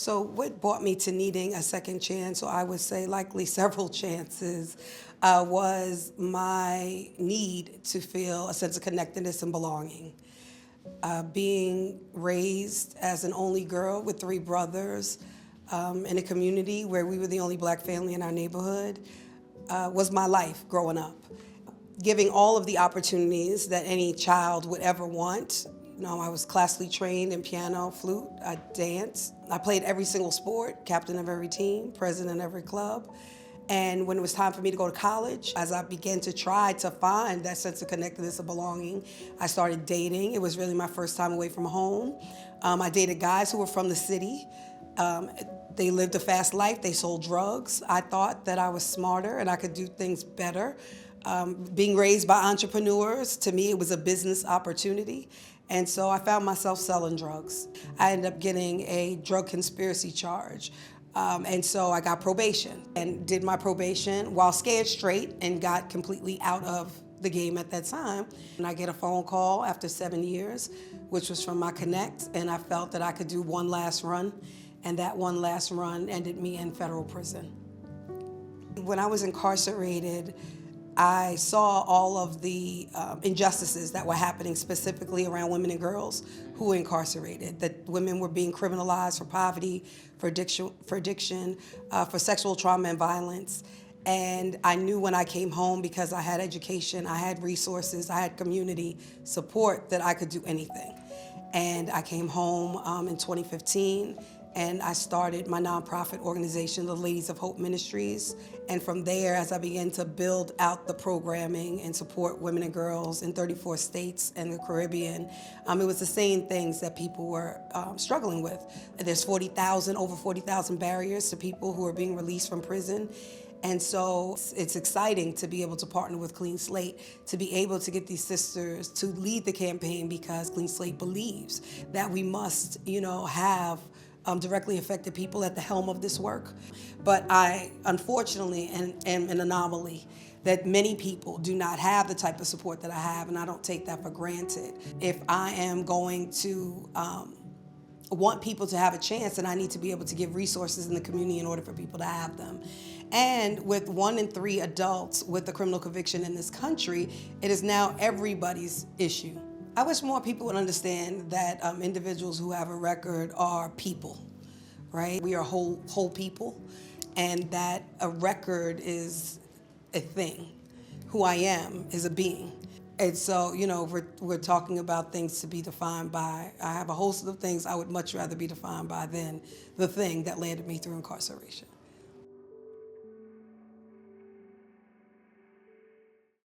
So what brought me to needing a second chance, or I would say likely several chances, was my need to feel a sense of connectedness and belonging. Being raised as an only girl with three brothers in a community where we were the only black family in our neighborhood was my life growing up. Giving all of the opportunities that any child would ever want. You know, I was classically trained in piano, flute, I danced. I played every single sport, captain of every team, president of every club. And when it was time for me to go to college, as I began to try to find that sense of connectedness and belonging, I started dating. It was really my first time away from home. I dated guys who were from the city. They lived a fast life, they sold drugs. I thought that I was smarter and I could do things better. Being raised by entrepreneurs, to me it was a business opportunity. And so I found myself selling drugs. I ended up getting a drug conspiracy charge. And so I got probation and did my probation while scared straight and got completely out of the game at that time. And I get a phone call after 7 years, which was from my connect, and I felt that I could do one last run, and that one last run ended me in federal prison. When I was incarcerated, I saw all of the injustices that were happening specifically around women and girls who were incarcerated, that women were being criminalized for poverty, for addiction, for sexual trauma and violence. And I knew when I came home, because I had education, I had resources, I had community support, that I could do anything. And I came home in 2015, and I started my nonprofit organization, the Ladies of Hope Ministries. And from there, as I began to build out the programming and support women and girls in 34 states and the Caribbean, it was the same things that people were struggling with. There's over 40,000 barriers to people who are being released from prison. And so it's exciting to be able to partner with Clean Slate, to be able to get these sisters to lead the campaign, because Clean Slate believes that we must, have directly affected people at the helm of this work. But I, unfortunately, am an anomaly, that many people do not have the type of support that I have, and I don't take that for granted. If I am going to want people to have a chance, and I need to be able to give resources in the community in order for people to have them. And with 1 in 3 adults with a criminal conviction in this country, it is now everybody's issue. I wish more people would understand that individuals who have a record are people, right? We are whole people, and that a record is a thing. Who I am is a being. And so, we're talking about things to be defined by. I have a host of things I would much rather be defined by than the thing that landed me through incarceration.